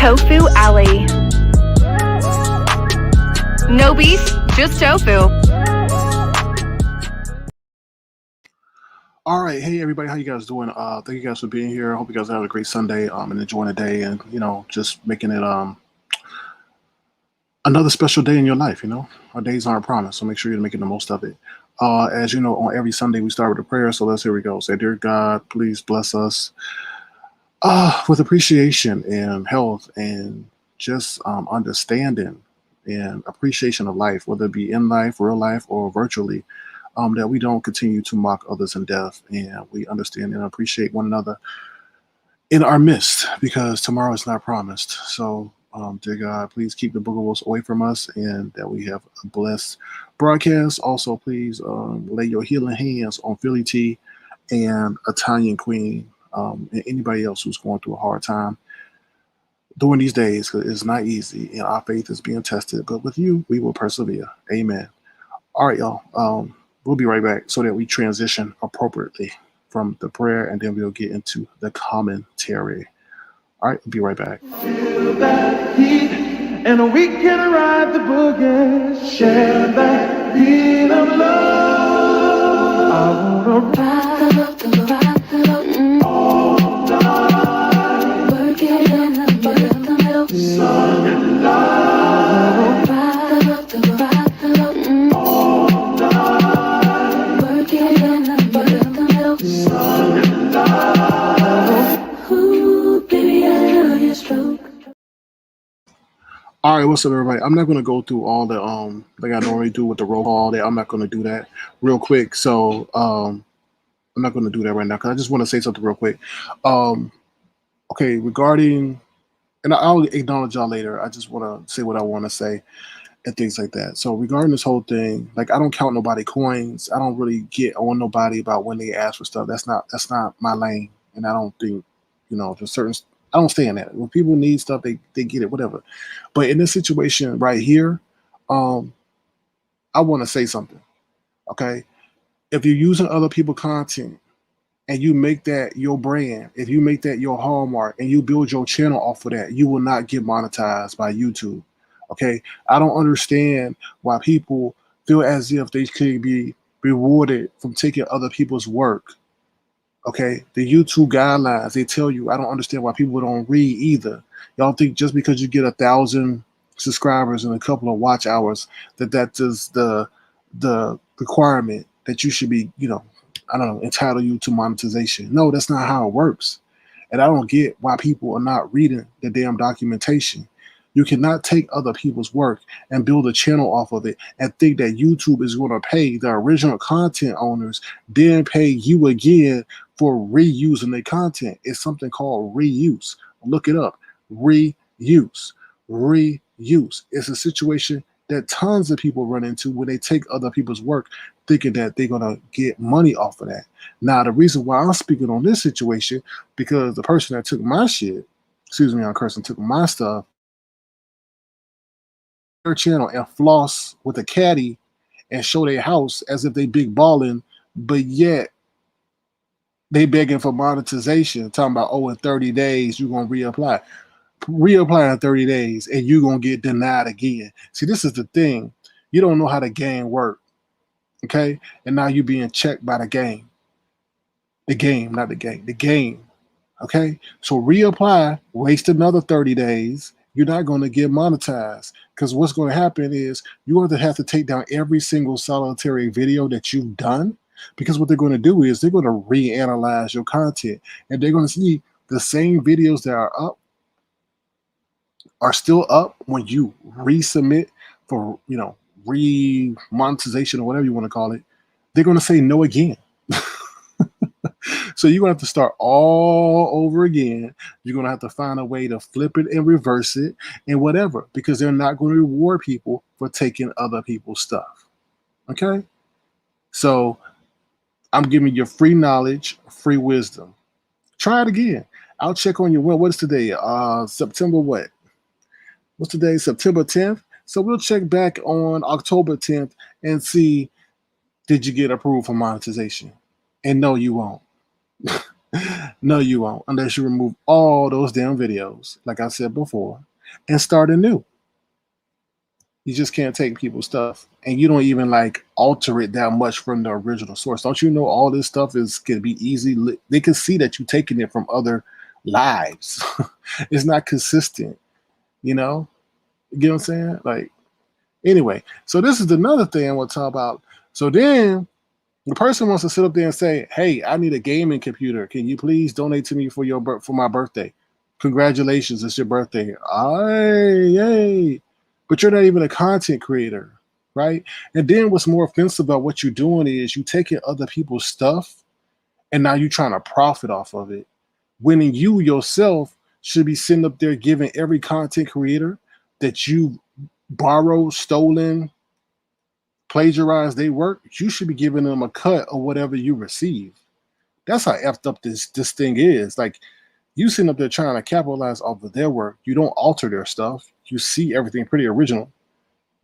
Tofu Alley. No beef, just tofu. All right, hey everybody, how you guys doing? Thank you guys for being here. I hope you guys have a great Sunday and enjoying the day, and just making it another special day in your life. Our days aren't promised, so make sure you're making the most of it. As you know, on every Sunday we start with a prayer. So here we go. Say, dear God, please bless us with appreciation and health and just understanding and appreciation of life, whether it be in life, real life, or virtually. That we don't continue to mock others in death, and we understand and appreciate one another in our midst, because tomorrow is not promised. So, dear God, please keep the boogables away from us, and that we have a blessed broadcast. Also, please lay your healing hands on Philly T and Italian Queen, and anybody else who's going through a hard time during these days, because it's not easy, and our faith is being tested. But with you, we will persevere. Amen. All right, y'all. We'll be right back so that we transition appropriately from the prayer, and then we'll get into the commentary. All right, we'll be right back. Feel that heat, and we can ride the boogie. Share that beat of love. I wanna ride all night. Work it in the middle. Sun and light. All night. Work it in the middle. Sun and light. Ooh, baby, I love your stroke. All right, what's up, everybody? I'm not going to go through all the like I normally do with the roll call. That I'm not going to do that real quick. So I'm not going to do that right now because I just want to say something real quick. Okay, regarding, and I'll acknowledge y'all later. I just want to say what I want to say and things like that. So regarding this whole thing, like, I don't count nobody coins. I don't really get on nobody about when they ask for stuff. That's not my lane, and I don't think, there's certain. I don't stay in that. When people need stuff, they get it, whatever. But in this situation right here, I want to say something. Okay, if you're using other people's content and you make that your brand, if you make that your hallmark and you build your channel off of that, you will not get monetized by YouTube. Okay, I don't understand why people feel as if they could be rewarded from taking other people's work. Okay, the YouTube guidelines, they tell you. I don't understand why people don't read either. Y'all think just because you get 1,000 subscribers and a couple of watch hours that is the requirement that you should be, I don't know, entitle you to monetization. No, that's not how it works. And I don't get why people are not reading the damn documentation. You cannot take other people's work and build a channel off of it and think that YouTube is going to pay the original content owners, then pay you again for reusing their content. It's something called reuse. Look it up. Reuse. Reuse. It's a situation that tons of people run into when they take other people's work thinking that they're going to get money off of that. Now, the reason why I'm speaking on this situation, because the person that took my shit, excuse me, I'm cursing, took my stuff, their channel and floss with a caddy and show their house as if they big balling, but yet they begging for monetization, talking about, oh, in 30 days you're gonna reapply in 30 days and you're gonna get denied again. See, this is the thing. You don't know how the game works. Okay, and now you're being checked by the game. The game, not the game, the game. Okay, so reapply, waste another 30 days. You're not going to get monetized, because what's going to happen is you're going to have to take down every single solitary video that you've done, because what they're going to do is they're going to reanalyze your content, and they're going to see the same videos that are up are still up when you resubmit for, re-monetization or whatever you want to call it, they're going to say no again. So you're going to have to start all over again. You're going to have to find a way to flip it and reverse it and whatever, because they're not going to reward people for taking other people's stuff. Okay? So I'm giving you free knowledge, free wisdom. Try it again. I'll check on you. Well, what is today? September what? What's today? September 10th. So we'll check back on October 10th and see, did you get approved for monetization? And no, you won't. No, you won't, unless you remove all those damn videos, like I said before, and start anew. You just can't take people's stuff, and you don't even like alter it that much from the original source. Don't you know all this stuff is can be easy? They can see that you're taking it from other lives. It's not consistent, you know. You get what I'm saying? Like, anyway, so this is another thing I want to talk about. So then the person wants to sit up there and say, "Hey, I need a gaming computer. Can you please donate to me for for my birthday? Congratulations, it's your birthday. Yay!" But you're not even a content creator, right? And then what's more offensive about what you're doing is you taking other people's stuff and now you're trying to profit off of it. When you yourself should be sitting up there giving every content creator that you borrowed, stolen, plagiarized their work, you should be giving them a cut of whatever you receive. That's how effed up this thing is. Like, you sitting up there trying to capitalize off of their work. You don't alter their stuff. You see everything pretty original.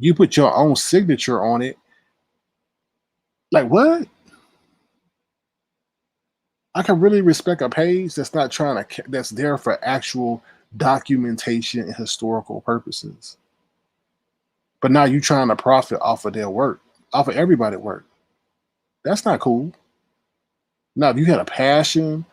You put your own signature on it. Like, what? I can really respect a page that's not trying to, that's there for actual documentation and historical purposes. But now you trying to profit off of their work, off of everybody's work. That's not cool. Now, if you had a passion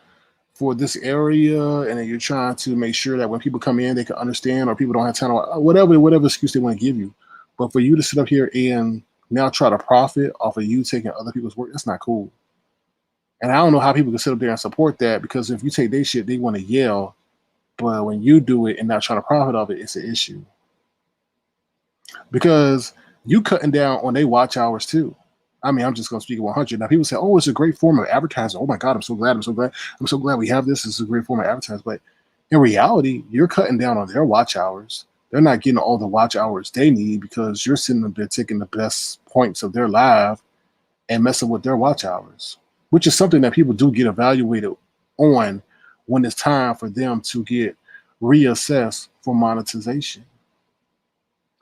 for this area and then you're trying to make sure that when people come in, they can understand, or people don't have time, or whatever excuse they want to give you. But for you to sit up here and now try to profit off of you taking other people's work, that's not cool. And I don't know how people can sit up there and support that, because if you take their shit, they want to yell. But when you do it and not trying to profit off it, it's an issue. Because you cutting down on their watch hours too. I mean, I'm just going to speak 100. Now, people say, "Oh, it's a great form of advertising." Oh my God, I'm so glad. I'm so glad we have this. It's a great form of advertising. But in reality, you're cutting down on their watch hours. They're not getting all the watch hours they need because you're sitting up there taking the best points of their live and messing with their watch hours, which is something that people do get evaluated on when it's time for them to get reassessed for monetization.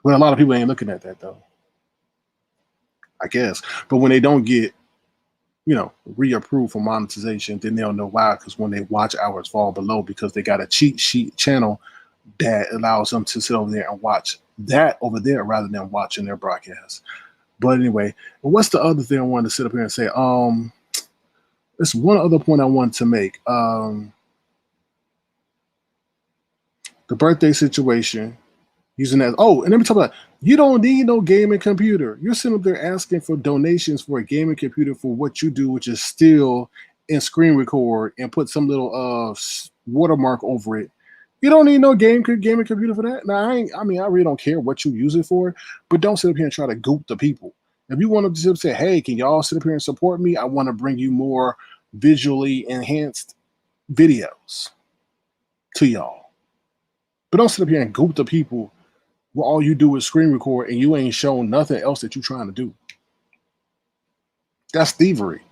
But a lot of people ain't looking at that though, I guess. But when they don't get, reapproved for monetization, then they'll know why. Because when they watch hours fall below, because they got a cheat sheet channel that allows them to sit over there and watch that over there rather than watching their broadcast. But anyway, what's the other thing I wanted to sit up here and say? There's one other point I wanted to make. The birthday situation. Using that. Oh, and let me talk about, you don't need no gaming computer. You're sitting up there asking for donations for a gaming computer for what you do, which is steal and screen record and put some little watermark over it. You don't need no gaming computer for that. Now, I really don't care what you use it for, but don't sit up here and try to goop the people. If you want to say, "Hey, can y'all sit up here and support me? I want to bring you more visually enhanced videos to y'all." But don't sit up here and goop the people. Well, all you do is screen record and you ain't shown nothing else that you're trying to do. That's thievery.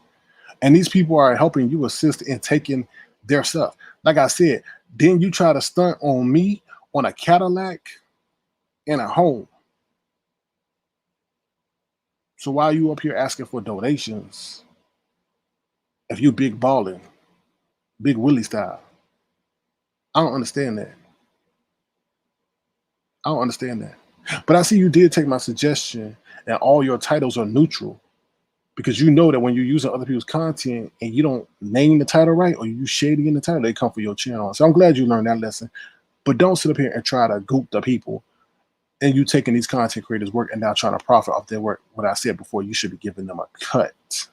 And these people are helping you assist in taking their stuff. Like I said, then you try to stunt on me on a Cadillac and a home. So why are you up here asking for donations if you big balling, big Willie style? I don't understand that. But I see you did take my suggestion and all your titles are neutral, because you know that when you're using other people's content and you don't name the title right, or you shading in the title, they come for your channel. So I'm glad you learned that lesson. But don't sit up here and try to goop the people, and you taking these content creators' work and now trying to profit off their work. What I said before, you should be giving them a cut.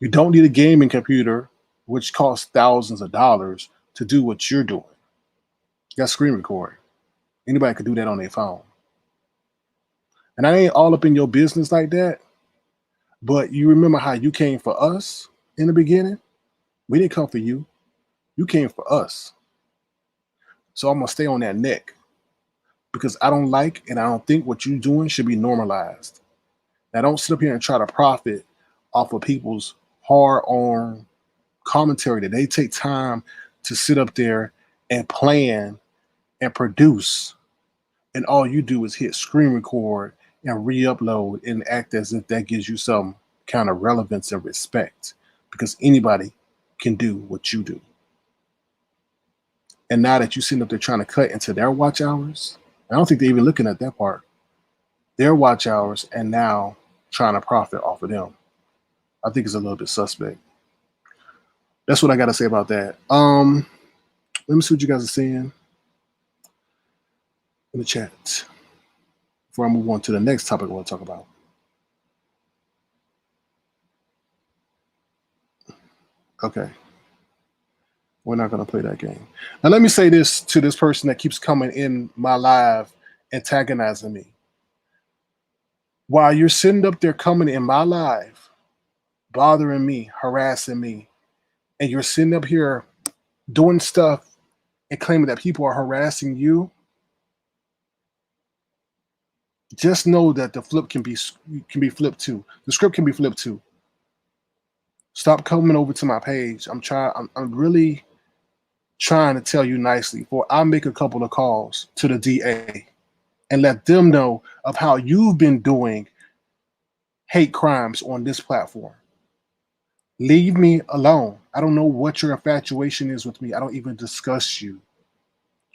You don't need a gaming computer, which costs thousands of dollars, to do what you're doing. That's screen recording. Anybody could do that on their phone. And I ain't all up in your business like that, but you remember how you came for us in the beginning? We didn't come for you. You came for us. So I'm going to stay on that neck because I don't like and I don't think what you're doing should be normalized. Now, don't sit up here and try to profit off of people's hard-earned commentary that they take time to sit up there and plan and produce. And all you do is hit screen record and re-upload and act as if that gives you some kind of relevance and respect because anybody can do what you do. And now that you're sitting up there trying to cut into their watch hours, I don't think they're even looking at that part. Their watch hours and now trying to profit off of them. I think it's a little bit suspect. That's what I got to say about that. Let me see what you guys are saying in the chat before I move on to the next topic I want to talk about. Okay. We're not going to play that game. Now, let me say this to this person that keeps coming in my live, antagonizing me. While you're sitting up there coming in my live, bothering me, harassing me, and you're sitting up here doing stuff and claiming that people are harassing you, just know that the flip can be flipped too. The script can be flipped too. Stop coming over to my page. I'm really trying to tell you nicely. For I make a couple of calls to the DA and let them know of how you've been doing hate crimes on this platform. Leave me alone. I don't know what your infatuation is with me. I don't even discuss you.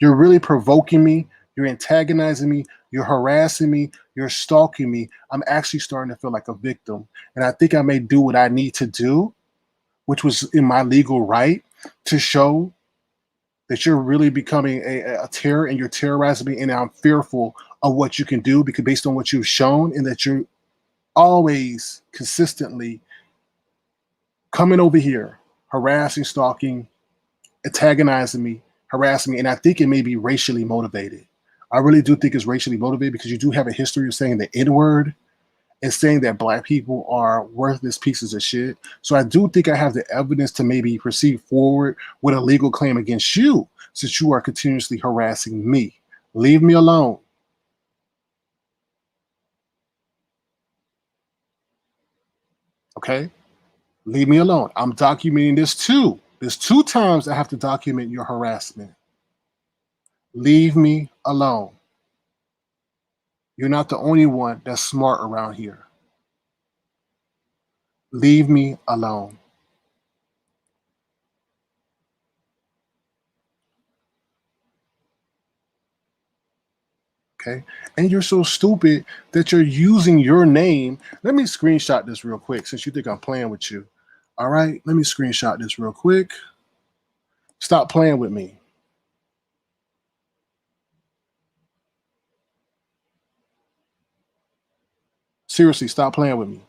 You're really provoking me. You're antagonizing me. You're harassing me. You're stalking me. I'm actually starting to feel like a victim. And I think I may do what I need to do, which was in my legal right, to show that you're really becoming a terror and you're terrorizing me. And I'm fearful of what you can do because based on what you've shown and that you're always consistently coming over here, harassing, stalking, antagonizing me, harassing me. And I think it may be racially motivated. I really do think it's racially motivated because you do have a history of saying the N-word and saying that black people are worthless pieces of shit. So I do think I have the evidence to maybe proceed forward with a legal claim against you since you are continuously harassing me. Leave me alone. Okay? Leave me alone. I'm documenting this too. There's 2 times I have to document your harassment. Leave me alone. You're not the only one that's smart around here. Leave me alone. Okay? And you're so stupid that you're using your name. Let me screenshot this real quick since you think I'm playing with you. All right? Let me screenshot this real quick. Stop playing with me. Seriously, stop playing with me.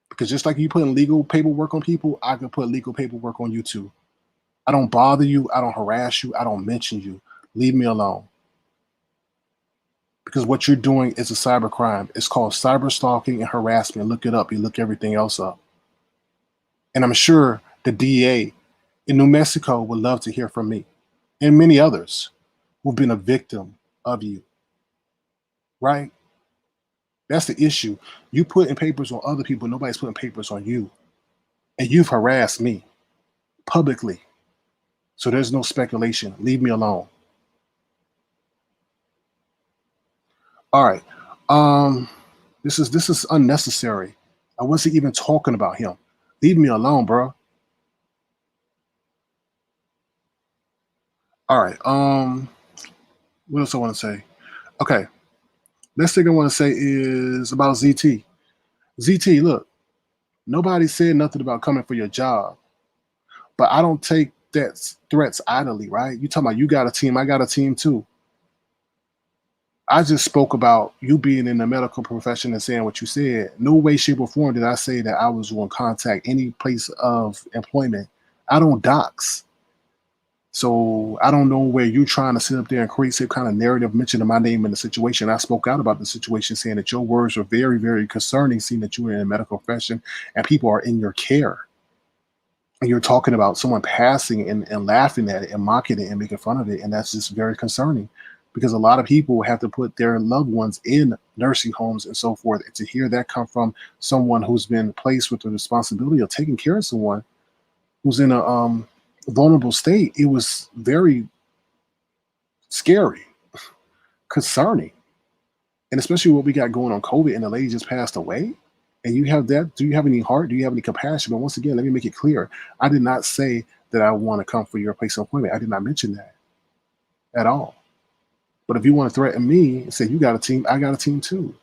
Because just like you putting legal paperwork on people, I can put legal paperwork on you too. I don't bother you. I don't harass you. I don't mention you. Leave me alone. Because what you're doing is a cyber crime. It's called cyber stalking and harassment. Look it up. You look everything else up. And I'm sure the DA in New Mexico would love to hear from me and many others who've been a victim of you. Right? That's the issue. You putting papers on other people. Nobody's putting papers on you. And you've harassed me publicly. So there's no speculation. Leave me alone. All right. This is unnecessary. I wasn't even talking about him. Leave me alone, bro. All right. What else I want to say? Okay. Next thing I want to say is about ZT. ZT, look, nobody said nothing about coming for your job, but I don't take that threats idly, right? You talking about you got a team, I got a team too. I just spoke about you being in the medical profession and saying what you said. No way, shape, or form did I say that I was going to contact any place of employment. I don't dox. So I don't know where you're trying to sit up there and create some kind of narrative mentioning my name in the situation. I spoke out about the situation, saying that your words were very, very concerning, seeing that you were in a medical profession and people are in your care. And you're talking about someone passing and laughing at it and mocking it and making fun of it. And that's just very concerning because a lot of people have to put their loved ones in nursing homes and so forth. And to hear that come from someone who's been placed with the responsibility of taking care of someone who's in a vulnerable state, it was very scary, concerning, and especially what we got going on COVID and the lady just passed away. And you have that. Do you have any heart? Do you have any compassion? But once again, let me make it clear. I did not say that I want to come for your place of employment. I did not mention that at all. But if you want to threaten me and say you got a team, I got a team too.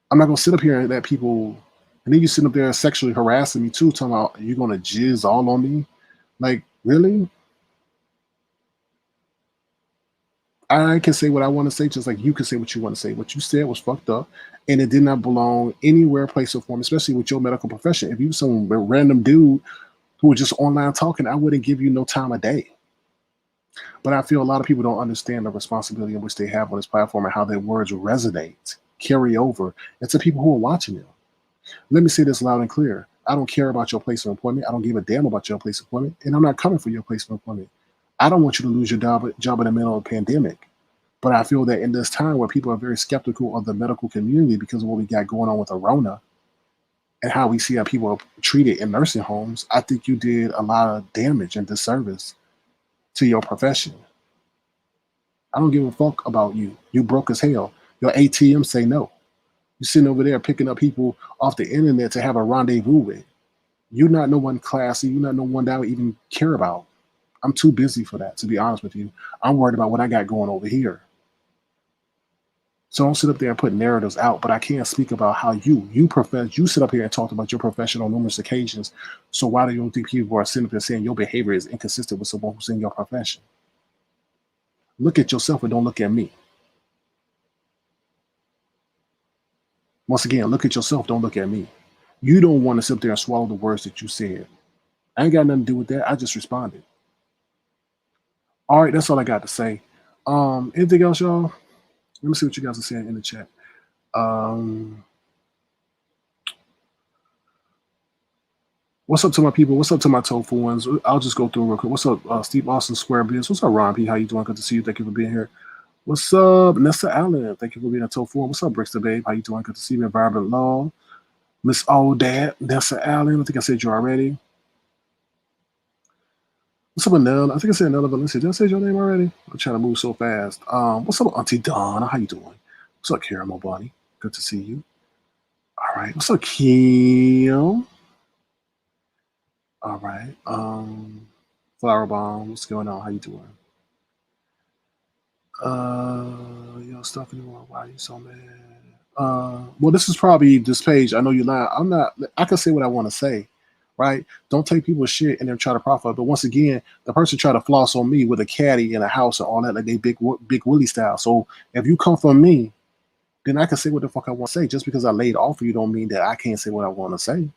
I'm not gonna sit up here and let people, and then you sit up there sexually harassing me too, talking about you're gonna jizz all on me. Like, really? I can say what I want to say, just like you can say what you want to say. What you said was fucked up, and it did not belong anywhere, place, or form, especially with your medical profession. If you some random dude who was just online talking, I wouldn't give you no time of day. But I feel a lot of people don't understand the responsibility in which they have on this platform and how their words resonate, carry over, and to people who are watching them. Let me say this loud and clear. I don't care about your place of employment. I don't give a damn about your place of employment, and I'm not coming for your place of employment. I don't want you to lose your job in the middle of a pandemic. But I feel that in this time where people are very skeptical of the medical community because of what we got going on with Corona and how we see how people are treated in nursing homes, I think you did a lot of damage and disservice to your profession. I don't give a fuck about you. You broke as hell. Your ATM say no. You're sitting over there picking up people off the internet to have a rendezvous with. You're not no one classy. You're not no one that I would even care about. I'm too busy for that, to be honest with you. I'm worried about what I got going over here. So don't sit up there and put narratives out, but I can't speak about how you sit up here and talked about your profession on numerous occasions. So why do you think people are sitting up there saying your behavior is inconsistent with someone who's in your profession? Look at yourself and don't look at me. Once again, look at yourself, don't look at me. You don't want to sit there and swallow the words that you said. I ain't got nothing to do with that. I just responded. All right, that's all I got to say. Anything else, y'all? Let me see what you guys are saying in the chat. What's up to my people? What's up to my tofu ones? I'll just go through real quick. What's up, Steve Austin Square Biz? What's up, Ron P? How you doing? Good to see you. Thank you for being here. What's up, Nessa Allen? Thank you for being a tofu. What's up, Brixton Babe? How you doing? Good to see you. Environment Law. Miss Old Dad, Nessa Allen. I think I said you already. What's up, Anel? I think I said Anel Valencia. Did I say your name already? I'm trying to move so fast. What's up, Auntie Donna? How you doing? What's up, Caramel Bunny? Good to see you. All right. What's up, Kim? All right. Flower Bomb. What's going on? How you doing? Yo, stuff anymore. Why are you so mad? Well, this is probably this page. I know you lying. I'm not. I can say what I want to say. Right? Don't take people's shit and then try to profit. But once again, the person try to floss on me with a caddy in a house and all that, like they big Willie style. So if you come from me, then I can say what the fuck I want to say. Just because I laid off of you don't mean that I can't say what I want to say.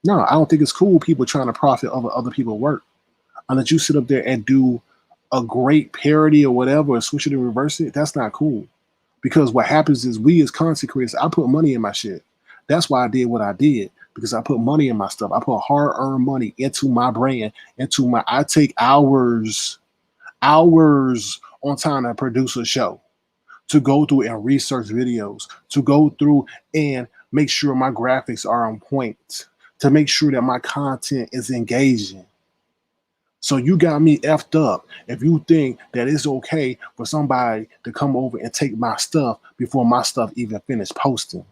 No, I don't think it's cool people trying to profit over other people's work. Unless you sit up there and do a great parody or whatever and switch it and reverse it, that's not cool. Because what happens is we as content creators, I put money in my shit. That's why I did what I did. Because I put money in my stuff. I put hard-earned money into my brand, I take hours on time to produce a show, to go through and research videos, to go through and make sure my graphics are on point, to make sure that my content is engaging. So you got me effed up if you think that it's okay for somebody to come over and take my stuff before my stuff even finished posting.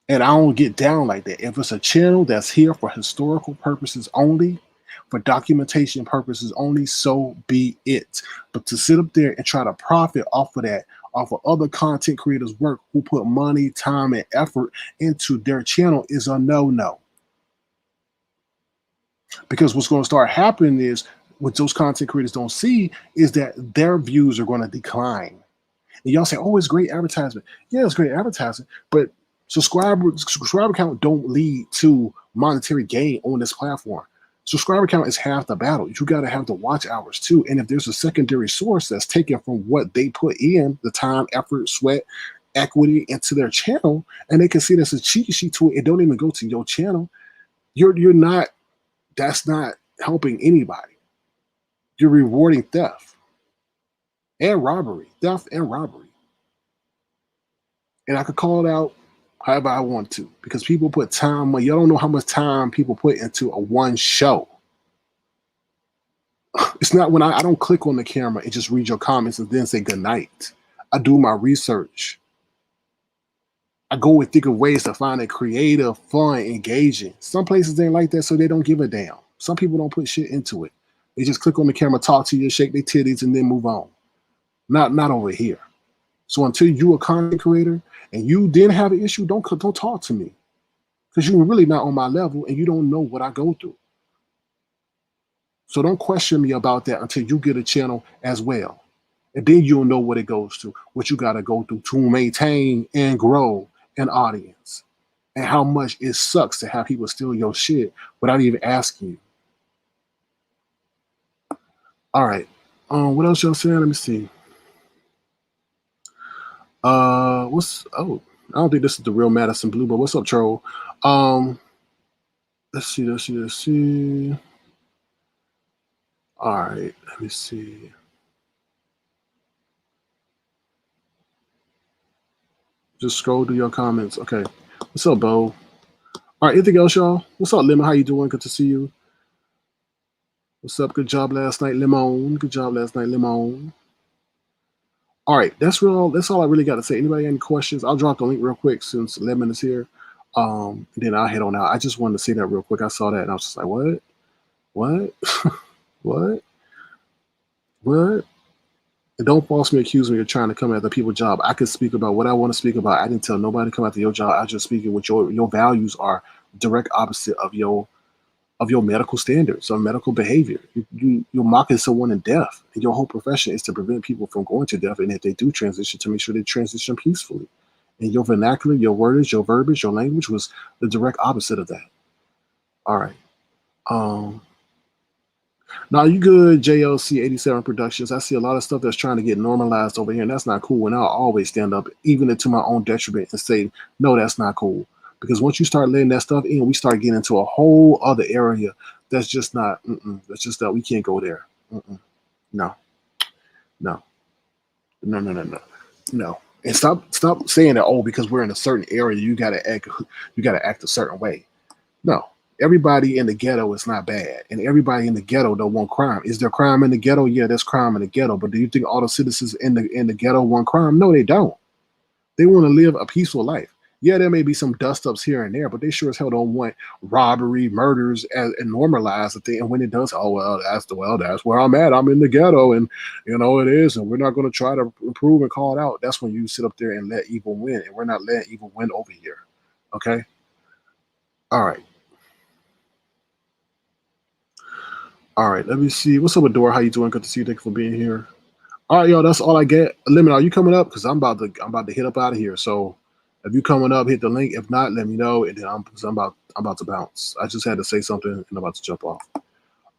And I don't get down like that. If it's a channel that's here for historical purposes only, for documentation purposes only, so be it. But to sit up there and try to profit off of that, off of other content creators' work who put money, time, and effort into their channel is a no-no. Because what's going to start happening is, what those content creators don't see is that their views are going to decline. And y'all say, oh, it's great advertisement. Yeah, it's great advertising, but subscriber count don't lead to monetary gain on this platform. Subscriber count is half the battle. You got to have the watch hours too. And if there's a secondary source that's taken from what they put in, the time, effort, sweat, equity into their channel, and they can see there's a cheat sheet to it, it don't even go to your channel. You're not. That's not helping anybody. You're rewarding theft and robbery, theft and robbery. And I could call it out however I want to because people put time. Y'all don't know how much time people put into a one show. It's not when I don't click on the camera and just read your comments and then say good night. I do my research. I go and think of ways to find it creative, fun, engaging. Some places ain't like that, so they don't give a damn. Some people don't put shit into it. They just click on the camera, talk to you, shake their titties, and then move on. Not over here. So until you a content creator and you didn't have an issue, don't talk to me because you're really not on my level and you don't know what I go through. So don't question me about that until you get a channel as well. And then you'll know what it goes to, what you got to go through to maintain and grow an audience, and how much it sucks to have people steal your shit without even asking you. All right. What else y'all saying? Let me see. I don't think this is the real Madison Blue, but what's up, troll? Let's see. All right, let me see. Just scroll through your comments. Okay. What's up, Bo? All right, anything else, y'all? What's up, Lemon? How you doing? Good to see you. What's up? Good job last night, Lemon. Good job last night, Lemon. All right, that's all I really got to say. Anybody got any questions? I'll drop the link real quick since Lemon is here. And then I'll head on out. I just wanted to say that real quick. I saw that and I was just like, what? What? And don't falsely accuse me of trying to come after people's job. I could speak about what I want to speak about. I didn't tell nobody to come after your job. I just speaking what your values are direct opposite of your medical standards or medical behavior. You're mocking someone in death. And your whole profession is to prevent people from going to death. And if they do transition, to make sure they transition peacefully. And your vernacular, your wordage, your verbiage, your language was the direct opposite of that. All right. Now you good, JLC 87 Productions. I see a lot of stuff that's trying to get normalized over here, and that's not cool. And I'll always stand up, even to my own detriment, and say, no, that's not cool. Because once you start letting that stuff in, we start getting into a whole other area that's just not, that's just that we can't go there. No. And stop saying that, because we're in a certain area, you gotta act a certain way. No. Everybody in the ghetto is not bad, and everybody in the ghetto don't want crime. Is there crime in the ghetto? Yeah, there's crime in the ghetto. But do you think all the citizens in the ghetto want crime? No, they don't. They want to live a peaceful life. Yeah, there may be some dust ups here and there, but they sure as hell don't want robbery, murders, and normalize the thing. And when it does, that's where I'm at. I'm in the ghetto, and it is, and we're not going to try to improve and call it out. That's when you sit up there and let evil win, and we're not letting evil win over here. Okay. All right. All right, let me see. What's up, Adora? How you doing? Good to see you. Thank you for being here. All right, y'all. That's all I get. Lemon, are you coming up? Because I'm about to hit up out of here. So if you coming up, hit the link. If not, let me know. And then I'm about to bounce. I just had to say something and I'm about to jump off.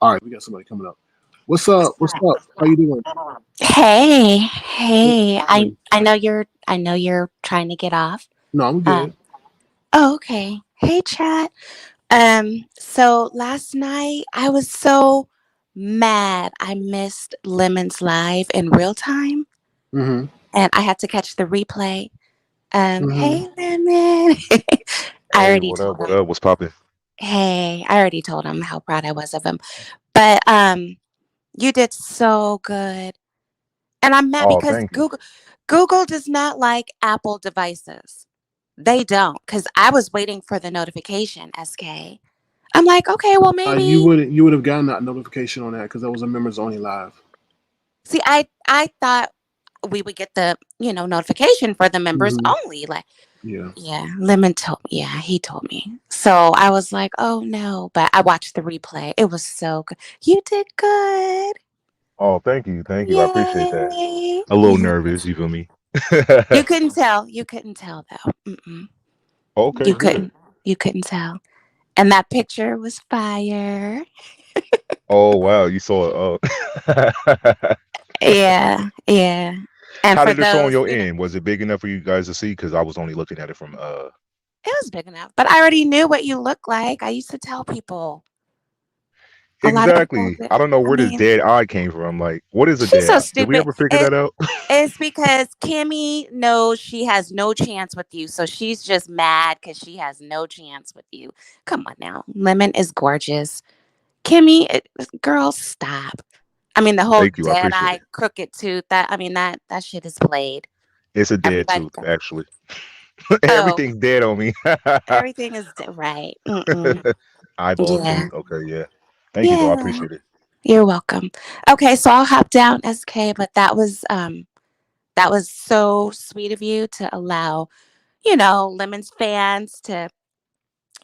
All right, we got somebody coming up. What's up? How you doing? Hey. I know you're trying to get off. No, I'm good. Oh, okay. Hey, chat. So last night I was so mad I missed Lemon's live in real time. Mm-hmm. And I had to catch the replay. Hey, Lemon. What up? What's popping? Hey, I already told him how proud I was of him. But you did so good. And I'm mad because Google does not like Apple devices. They don't, because I was waiting for the notification, SK. I'm like, okay, well, maybe you would have gotten that notification on that because that was a members only live. See, I thought we would get the notification for the members only. Like, yeah, Lemon he told me. So I was like, oh no, but I watched the replay. It was so good. You did good. Oh, thank you. Yay. I appreciate that. A little nervous, you feel me? You couldn't tell though. Okay, you couldn't tell. And that picture was fire. Oh wow, you saw it. Oh. Yeah, yeah. And How for did it show on those, your end? Was it big enough for you guys to see? Because I was only looking at it from it was big enough. But I already knew what you looked like. I used to tell people. A lot of people Exactly. did. I don't know I where this mean, dead eye came from. Like, what is a she's dead so eye? Did we stupid. ever figure that out? It's because Kimmy knows she has no chance with you. So she's just mad because she has no chance with you. Come on now. Lemon is gorgeous. Kimmy, girl, stop. I mean, the whole Thank you. I dead appreciate eye, it. crooked tooth, that shit is played. It's a dead Everybody tooth, go. actually. Oh, Everything's dead on me. everything is right. Mm-mm. Eyeball Yeah. tooth. Okay, yeah. Thank you, though. I Yeah. appreciate it. You're welcome. Okay, so I'll hop down, SK, but that was so sweet of you to allow, Lemon's fans to,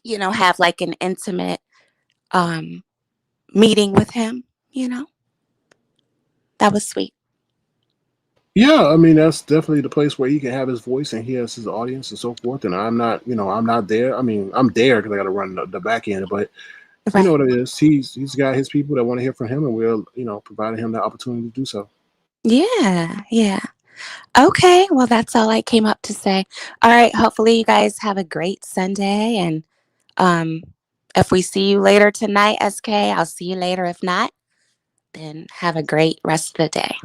have like an intimate um meeting with him, you know? That was sweet. Yeah, I mean that's definitely the place where he can have his voice and he has his audience and so forth. And I'm not, I'm not there. I mean, I'm there because I got to run the back end, but you know Right. what it is. He's got his people that want to hear from him, and we're providing him the opportunity to do so. Yeah, yeah. Okay, well that's all I came up to say. All right, hopefully you guys have a great Sunday and um if we see you later tonight, SK, I'll see you later. If not, then have a great rest of the day.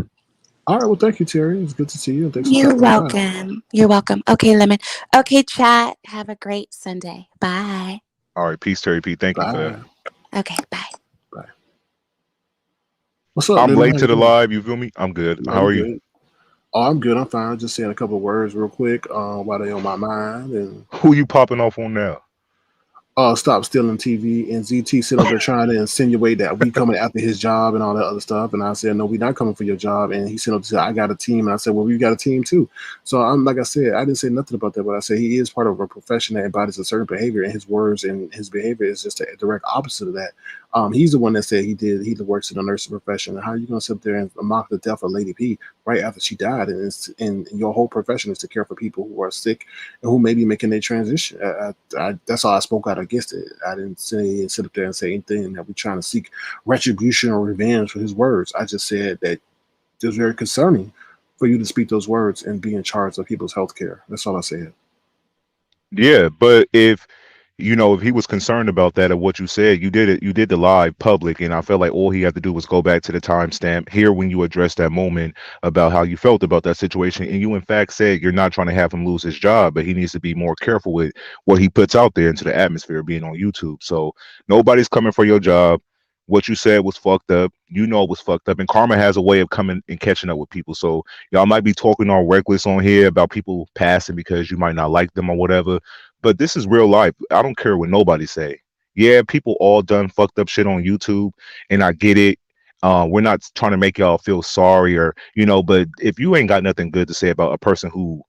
All right, well, thank you, Terry. It's good to see you, and thanks for You're stopping by. welcome. You're welcome. Okay, Lemon. Okay, chat. Have a great Sunday. Bye. All right. Peace, Terry P. Thank you for that. Bye. Okay, bye. Bye. What's up, I'm Lily? late How to you the doing? live. You feel me? I'm good. Yeah, How you are you? good? Oh, I'm good. I'm fine. Just saying a couple of words real quick while they on my mind and Who you popping off on now? stop stealing TV. And ZT sitting up there trying to insinuate that we coming after his job and all that other stuff. And I said, no, we not coming for your job. And he said, up I got a team. And I said, well, we got a team too. So I'm like I said, I didn't say nothing about that, but I said he is part of a profession that embodies a certain behavior, and his words and his behavior is just a direct opposite of that. He's the one that said he works in the nursing profession. And how are you going to sit there and mock the death of Lady P right after she died? And your whole profession is to care for people who are sick and who may be making their transition. That's all I spoke out against it. I didn't sit up there and say anything that we're trying to seek retribution or revenge for his words. I just said that it was very concerning for you to speak those words and be in charge of people's health care. That's all I said. Yeah, but if he was concerned about that of what you said, you did it. You did the live public, and I felt like all he had to do was go back to the timestamp here when you addressed that moment about how you felt about that situation, and you in fact said you're not trying to have him lose his job, but he needs to be more careful with what he puts out there into the atmosphere, being on YouTube. So nobody's coming for your job. What you said was fucked up. You know it was fucked up, and karma has a way of coming and catching up with people. So y'all might be talking all reckless on here about people passing because you might not like them or whatever, but this is real life. I don't care what nobody say. Yeah, people all done fucked up shit on YouTube, and I get it. We're not trying to make y'all feel sorry or but if you ain't got nothing good to say about a person who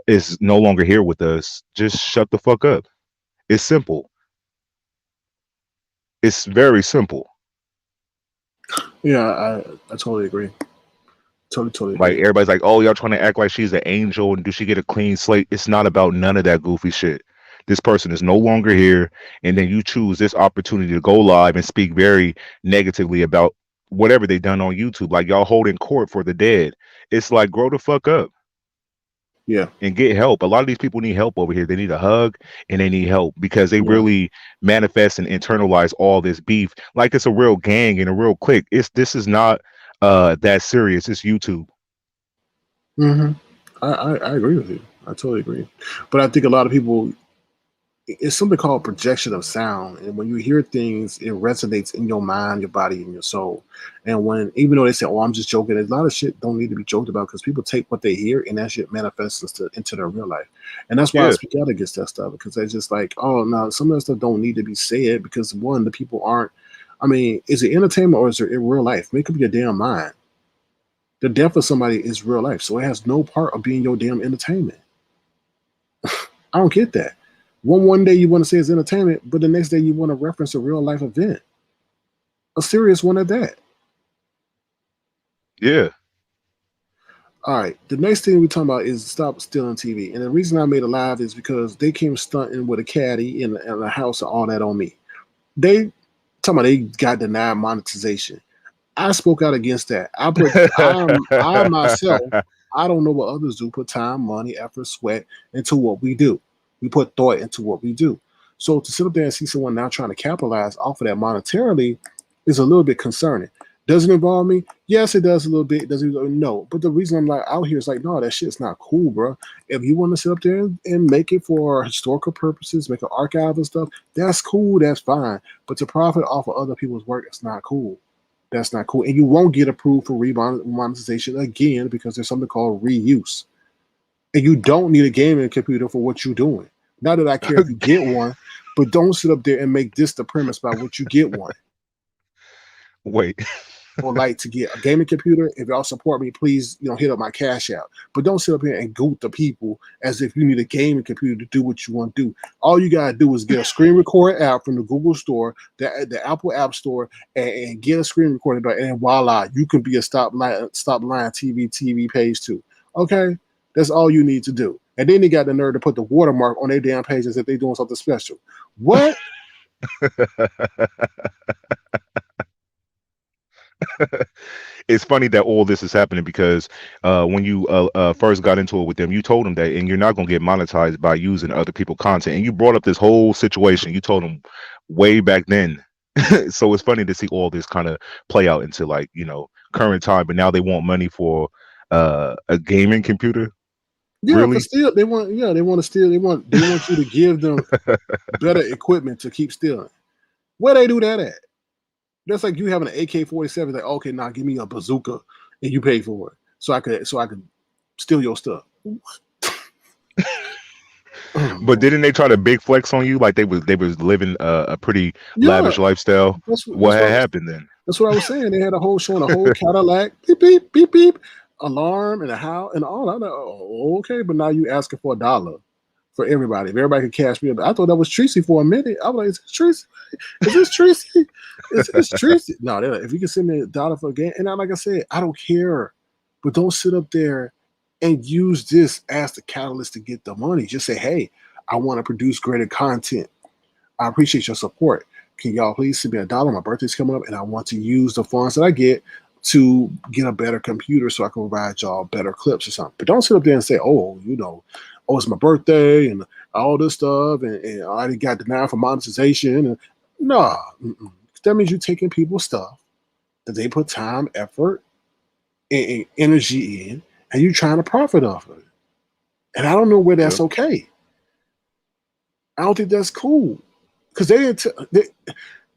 is no longer here with us, just shut the fuck up. It's simple. It's very simple. Yeah, I totally agree. Totally Like agree. everybody's like, oh, y'all trying to act like she's an angel and do she get a clean slate? It's not about none of that goofy shit. This person is no longer here, and then you choose this opportunity to go live and speak very negatively about whatever they done on YouTube. Like y'all holding court for the dead. It's like grow the fuck up Yeah, and get help. A lot of these people need help over here. They need a hug and they need help because they yeah. really manifest and internalize all this beef like it's a real gang and a real clique. This is not that serious. It's YouTube. hmm I agree with you. I totally agree. But I think a lot of people, it's something called projection of sound, and when you hear things it resonates in your mind, your body, and your soul. And when, even though they say, oh, I'm just joking, a lot of shit don't need to be joked about because people take what they hear and that shit manifests into their real life. And that's why I Yeah. speak out against that stuff, because they're just like, oh no, some of that stuff don't need to be said because, one, the people aren't, I mean, is it entertainment or is it in real life? Make up your damn mind. The death of somebody is real life, so it has no part of being your damn entertainment. I don't get that. One day you want to say it's entertainment, but the next day you want to reference a real life event, a serious one at that. Yeah. All right. The next thing we're talking about is stop stealing TV. And the reason I made a live is because they came stunting with a caddy in a house and all that on me. They talking about they got denied monetization. I spoke out against that. I myself, I don't know what others do, put time, money, effort, sweat into what we do. We put thought into what we do. So to sit up there and see someone now trying to capitalize off of that monetarily is a little bit concerning. Does it involve me? Yes, it does a little bit. Does it? No. But the reason I'm like out here is like, no, that shit's not cool, bro. If you want to sit up there and make it for historical purposes, make an archive and stuff, that's cool. That's fine. But to profit off of other people's work, it's not cool. That's not cool. And you won't get approved for monetization again because there's something called reuse. And you don't need a gaming computer for what you're doing. Not that I care if you get one, but don't sit up there and make this the premise by what you get one. Wait. Would like to get a gaming computer. If y'all support me, please, hit up my cash out. But don't sit up here and goot the people as if you need a gaming computer to do what you want to do. All you gotta do is get a screen recorder app from the Google Store, the Apple App Store, and get a screen recorder, and voila, you can be a stop line TV page too. Okay, that's all you need to do. And then they got the nerve to put the watermark on their damn pages if they're doing something special. What? It's funny that all this is happening because when you first got into it with them, you told them that, and you're not going to get monetized by using other people's content. And you brought up this whole situation. You told them way back then. So it's funny to see all this kind of play out into current time. But now they want money for a gaming computer. Yeah, really? They want to steal. They want you to give them better equipment to keep stealing. Where they do that at? That's like you having an AK-47. Like, okay, now give me a bazooka and you pay for it, so I could steal your stuff. But didn't they try to big flex on you like they was living a pretty lavish lifestyle? What had happened then? That's what I was saying. They had a whole Cadillac, beep beep beep beep, alarm and a how and all. I'm like, oh, okay, but now you asking for $1 for everybody. If everybody could cash me up, I thought that was Tracy for a minute. I was like, is this Tracy? Is this Tracy? Is this Tracy? No, if you can send me $1 for a game, and like I said, I don't care, but don't sit up there and use this as the catalyst to get the money. Just say, hey, I want to produce greater content. I appreciate your support. Can y'all please send me $1? My birthday's coming up, and I want to use the funds that I get to get a better computer so I can provide y'all better clips or something. But don't sit up there and say, oh, it's my birthday and all this stuff, and I already got denied for monetization. And no, that means you're taking people's stuff that they put time, effort, and energy in, and you're trying to profit off of it. And I don't know where that's okay. I don't think that's cool because they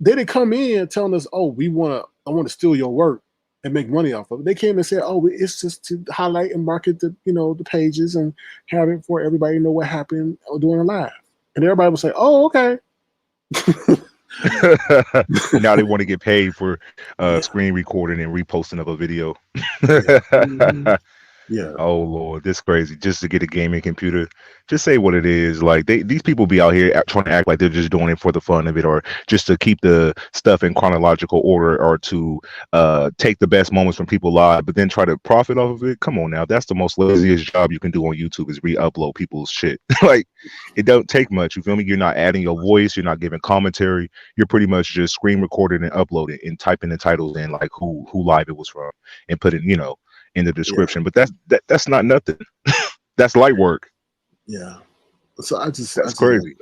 didn't come in telling us, oh, I want to steal your work and make money off of it. They came and said, oh, it's just to highlight and market the pages and have it for everybody to know what happened during a live. And everybody would say, oh, okay. Now they want to get paid for screen recording and reposting of a video. Yeah. Oh Lord, this is crazy. Just to get a gaming computer, just say what it is. Like these people be out here trying to act like they're just doing it for the fun of it, or just to keep the stuff in chronological order, or to take the best moments from people live, but then try to profit off of it. Come on now, that's the most laziest job you can do on YouTube is re-upload people's shit. Like it don't take much. You feel me? You're not adding your voice. You're not giving commentary. You're pretty much just screen recording and uploading and typing the titles in, like who live it was from, and put it, in the description. But that's not nothing. That's light work. Yeah. So that's crazy.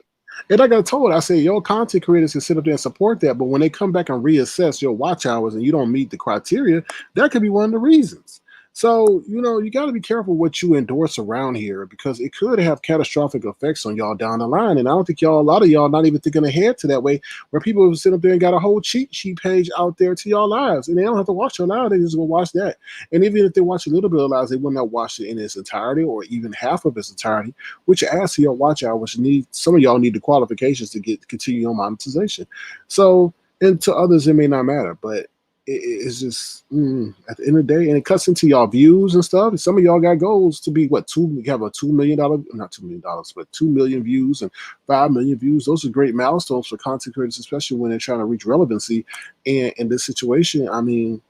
And I got told, I say your content creators can sit up there and support that, but when they come back and reassess your watch hours and you don't meet the criteria, that could be one of the reasons. So, you got to be careful what you endorse around here because it could have catastrophic effects on y'all down the line. And I don't think a lot of y'all not even thinking ahead to that way, where people sit up there and got a whole cheat sheet page out there to y'all lives. And they don't have to watch your live. They just go watch that. And even if they watch a little bit of lives, they will not watch it in its entirety or even half of its entirety, which adds to your watch hours. Some of y'all need the qualifications to continue on monetization. So, and to others, it may not matter, but it's just at the end of the day, and it cuts into y'all views and stuff. And some of y'all got goals to be you have a $2 million, not $2 million, but 2 million views and 5 million views. Those are great milestones for content creators, especially when they're trying to reach relevancy. And in this situation, I mean,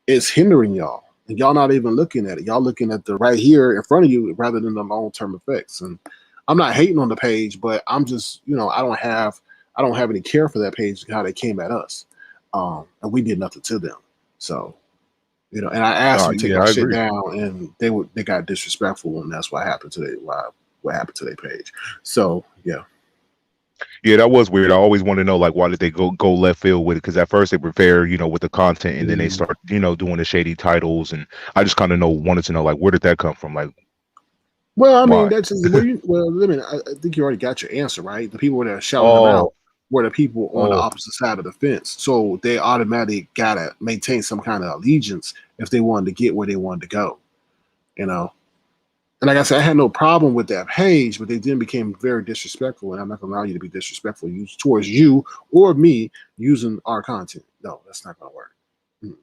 it's hindering y'all. And y'all not even looking at it. Y'all looking at the right here in front of you rather than the long term effects. And I'm not hating on the page, but I'm just, I don't have any care for that page, how they came at us. And we did nothing to them. So, and I asked them to take Yeah, our I shit agree. down, and they got disrespectful, and that's what happened to what happened to their page. So yeah. Yeah, that was weird. I always want to know, like, why did they go left field with it? Because at first they were fair, with the content, and then they start, doing the shady titles, and I just kind of wanted to know, like, where did that come from? Like, Well, I mean, why? that's just where you. Well, I mean, I think you already got your answer, right? The people that are shouting them Oh, out were the people on the oh, opposite side of the fence, so they automatically gotta maintain some kind of allegiance if they wanted to get where they wanted to go, you know. And like I said, I had no problem with that page, but they then became very disrespectful, and I'm not gonna allow you to be disrespectful towards you or me using our content. No, that's not gonna work. Mm,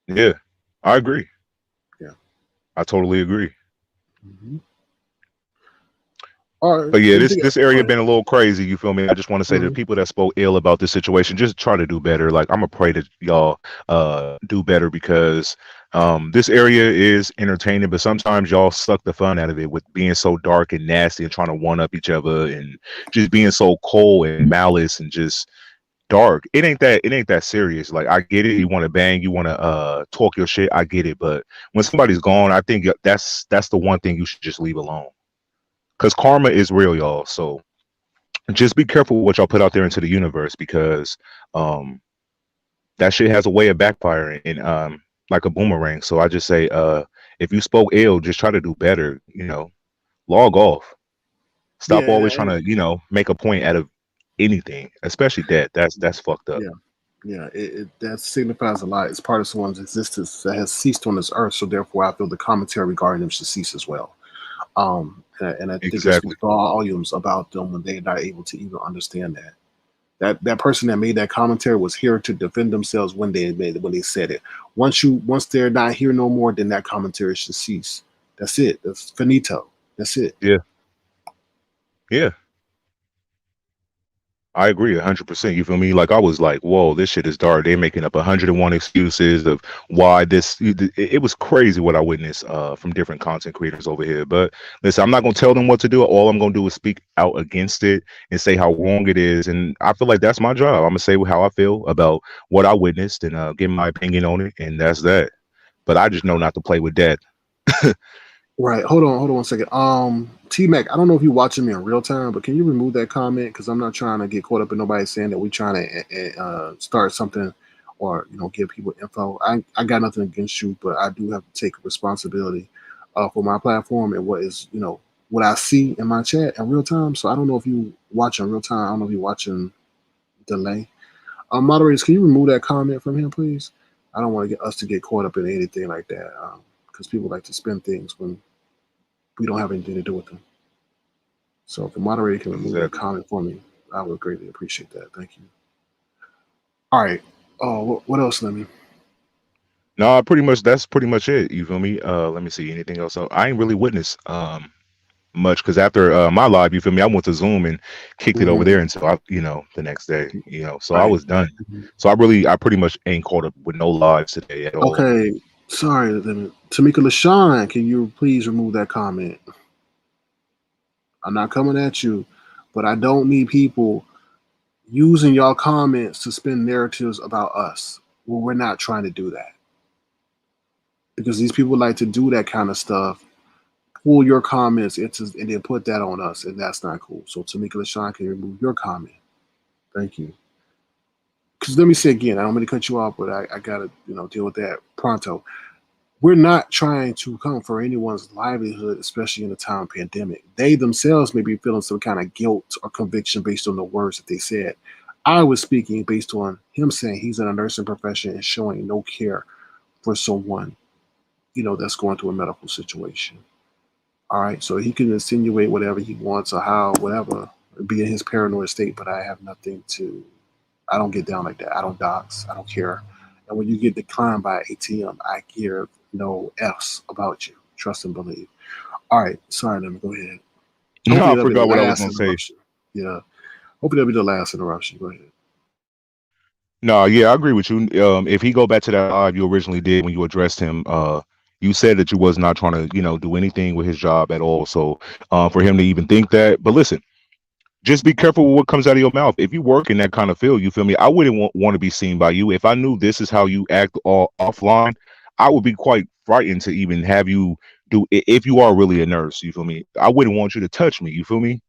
yeah, I agree. yeah. I totally agree. Mm-hmm. All right. But yeah, this Anything else? this Go area ahead. been a little crazy. You feel me? I just want to say to the Mm-hmm. people that spoke ill about this situation, just try to do better. Like, I'm gonna pray that y'all do better, because this area is entertaining, but sometimes y'all suck the fun out of it with being so dark and nasty and trying to one up each other and just being so cold and malice and just dark. It ain't that serious. Like, I get it. You want to bang, you want to talk your shit. I get it. But when somebody's gone, I think that's the one thing you should just leave alone. Because karma is real, y'all. So just be careful what y'all put out there into the universe, because um that shit has a way of backfiring and like a boomerang. So I just say, if you spoke ill, just try to do better, log off. Yeah, Stop always trying to, make a point out of anything, especially that. That's fucked up. yeah. Yeah, that signifies a lot. It's part of someone's existence that has ceased on this earth, so therefore I feel the commentary regarding them should cease as well. And I think it Exactly. speaks volumes about them when they're not able to even understand that. That person that made that commentary was here to defend themselves when they said it. Once they're not here no more, then that commentary should cease. That's it. That's finito. That's it. Yeah. Yeah. I agree 100%. You feel me? Like, I was like, whoa, this shit is dark. They're making up 101 excuses of why this. It was crazy what I witnessed from different content creators over here. But listen, I'm not gonna tell them what to do. All I'm gonna do is speak out against it and say how wrong it is. And I feel like that's my job. I'm gonna say how I feel about what I witnessed and give my opinion on it, and that's that. But I just know not to play with that. Right. Hold on 1 second. T Mac, I don't know if you're watching me in real time, but can you remove that comment? Because I'm not trying to get caught up in nobody saying that we're trying to start something or give people info. I got nothing against you, but I do have to take responsibility for my platform and what is what I see in my chat in real time. So I don't know if you watching real time. I don't know if you're watching delay. Moderators, can you remove that comment from him, please? I don't want to get us to get caught up in anything like that because people like to spin things when we don't have anything to do with them. So if the moderator can remove that Exactly. comment for me, I would greatly appreciate that. Thank you. All right. Oh, what else, Lemmy? No, that's pretty much it. You feel me? Let me see. Anything else? I ain't really witnessed much, because after my live, you feel me, I went to Zoom and kicked it over Mm-hmm. there until the next day, so I Right. was done. Mhm. So I pretty much ain't caught up with no lives today at all. Okay. Sorry, Lemmy. Tamika LaShawn, can you please remove that comment? I'm not coming at you, but I don't need people using y'all comments to spin narratives about us. Well, we're not trying to do that because these people like to do that kind of stuff, pull your comments into and then put that on us, and that's not cool. So Tamika LaShawn, can you remove your comment? Thank you. Because let me say again, I don't mean to cut you off, but I gotta deal with that pronto. We're not trying to come for anyone's livelihood, especially in a time of pandemic. They themselves may be feeling some kind of guilt or conviction based on the words that they said. I was speaking based on him saying he's in a nursing profession and showing no care for someone, that's going through a medical situation. All right, so he can insinuate whatever he wants or how, whatever, be in his paranoid state, but I have nothing to. I don't get down like that. I don't dox. I don't care. And when you get declined by ATM, I give no F's about you. Trust and believe. All right, sorry, let me go ahead. No, Hopefully I that'll be the forgot what I was last gonna say. interruption. Yeah, hopefully that'll be the last interruption. Go ahead. No, yeah, I agree with you. If he go back to that live you originally did when you addressed him, you said that you was not trying to, do anything with his job at all. So, for him to even think that, but listen, just be careful with what comes out of your mouth. If you work in that kind of field, you feel me? I wouldn't want to be seen by you. If I knew this is how you act all offline, I would be quite frightened to even have you if you are really a nurse, you feel me? I wouldn't want you to touch me, you feel me?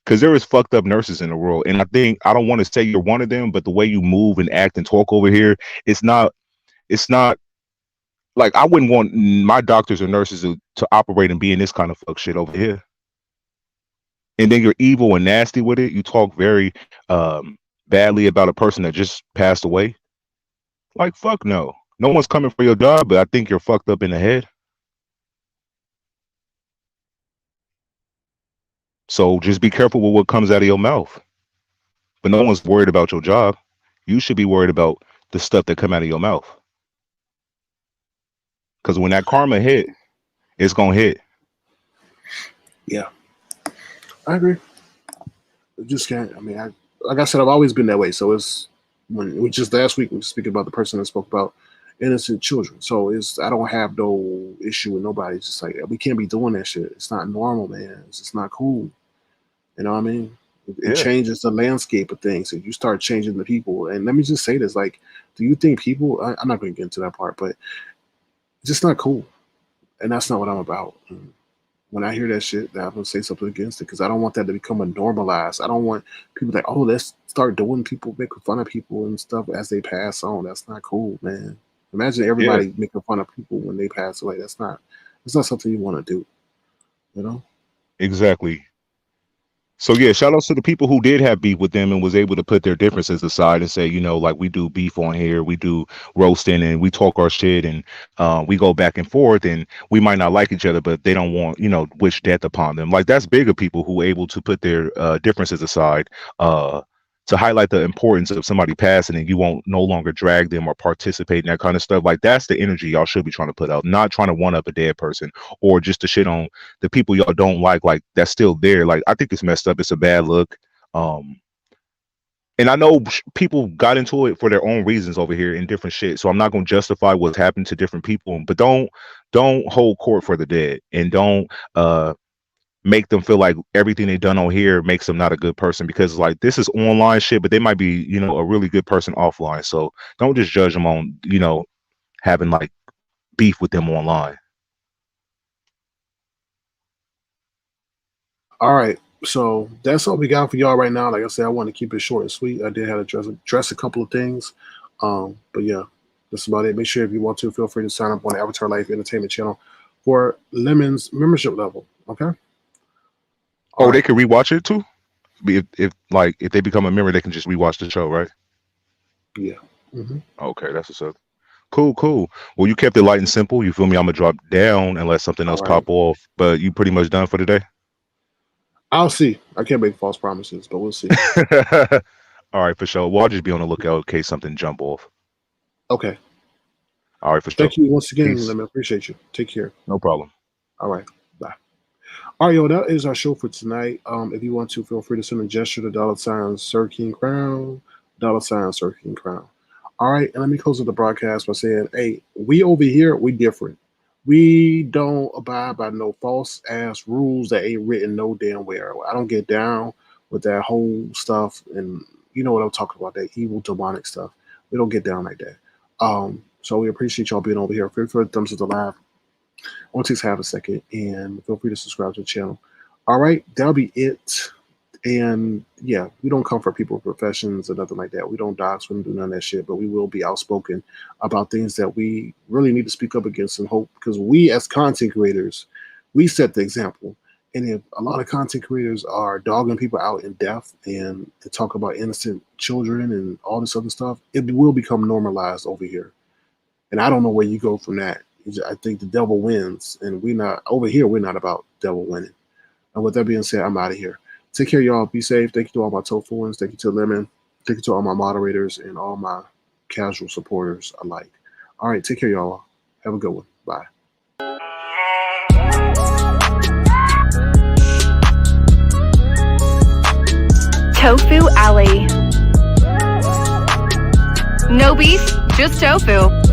Because there is fucked up nurses in the world. And I think I don't want to say you're one of them, but the way you move and act and talk over here, it's not like I wouldn't want my doctors or nurses to operate and be in this kind of fuck shit over here. And then you're evil and nasty with it. You talk very badly about a person that just passed away. Like, fuck no. No one's coming for your job, but I think you're fucked up in the head. So just be careful with what comes out of your mouth. But no one's worried about your job. You should be worried about the stuff that come out of your mouth. Because when that karma hit, it's gonna hit. Yeah, I agree. I just can't. I mean, like I said, I've always been that way. So it's when we just last week we were speaking about the person that spoke about innocent children. So I don't have no issue with nobody. It's just like we can't be doing that shit. It's not normal, man. It's just not cool. You know what I mean? It changes the landscape of things. If you start changing the people, and let me just say this: like, do you think people? I'm not going to get into that part, but it's just not cool, and that's not what I'm about. And when I hear that shit, I'm going to say something against it because I don't want that to become a normalized. I don't want people like, oh, let's start doing people, making fun of people and stuff as they pass on. That's not cool, man. Imagine everybody making fun of people when they pass away. It's not something you want to do, you know? Exactly. So yeah, shout outs to the people who did have beef with them and was able to put their differences aside and say, like we do beef on here, we do roasting and we talk our shit and we go back and forth and we might not like each other, but they don't want, wish death upon them. Like that's bigger people who able to put their differences aside to highlight the importance of somebody passing and you won't no longer drag them or participate in that kind of stuff. Like that's the energy y'all should be trying to put out, not trying to one up a dead person or just to shit on the people y'all don't like that's still there. Like I think it's messed up. It's a bad look. And I know people got into it for their own reasons over here in different shit. So I'm not going to justify what's happened to different people, but don't hold court for the dead and don't make them feel like everything they done on here makes them not a good person because like this is online shit, but they might be, a really good person offline. So don't just judge them on, having like beef with them online. All right. So that's all we got for y'all right now. Like I said, I want to keep it short and sweet. I did have to address a couple of things. But yeah, that's about it. Make sure if you want to, feel free to sign up on the Avatar Life Entertainment channel for Lemon's membership level. Okay. Oh, they can rewatch it too. If they become a member, they can just rewatch the show, right? Yeah. Mm-hmm. Okay, that's what's up. Cool. Well, you kept it light and simple. You feel me? I'm gonna drop down unless something else pop off. But you pretty much done for the day. I'll see. I can't make false promises, but we'll see. All right, for sure. Well, I'll just be on the lookout in case something jump off. Okay. All right, for sure. Thank you once again, Lemon. Appreciate you. Take care. No problem. All right. Bye. All right, yo, that is our show for tonight. If you want to, feel free to send a gesture to $ Sir King Crown, $ Sir King Crown. All right, and let me close the broadcast by saying, hey, we over here, we different. We don't abide by no false ass rules that ain't written no damn where. I don't get down with that whole stuff, and you know what I'm talking about, that evil demonic stuff. We don't get down like that. So we appreciate y'all being over here. Feel free to thumbs up the live. Only takes half a second, and feel free to subscribe to the channel. All right, that'll be it. And yeah, we don't come for people with professions or nothing like that. We don't dox, we don't do none of that shit, but we will be outspoken about things that we really need to speak up against and hope, because we as content creators, we set the example. And if a lot of content creators are dogging people out in death and to talk about innocent children and all this other stuff, it will become normalized over here. And I don't know where you go from that. I think the devil wins, and we're not over here. We're not about devil winning. And with that being said, I'm out of here. Take care, y'all. Be safe. Thank you to all my tofuans. Thank you to Lemon. Thank you to all my moderators and all my casual supporters alike. All right, take care, y'all. Have a good one. Bye. Tofu Alley. No beef, just tofu.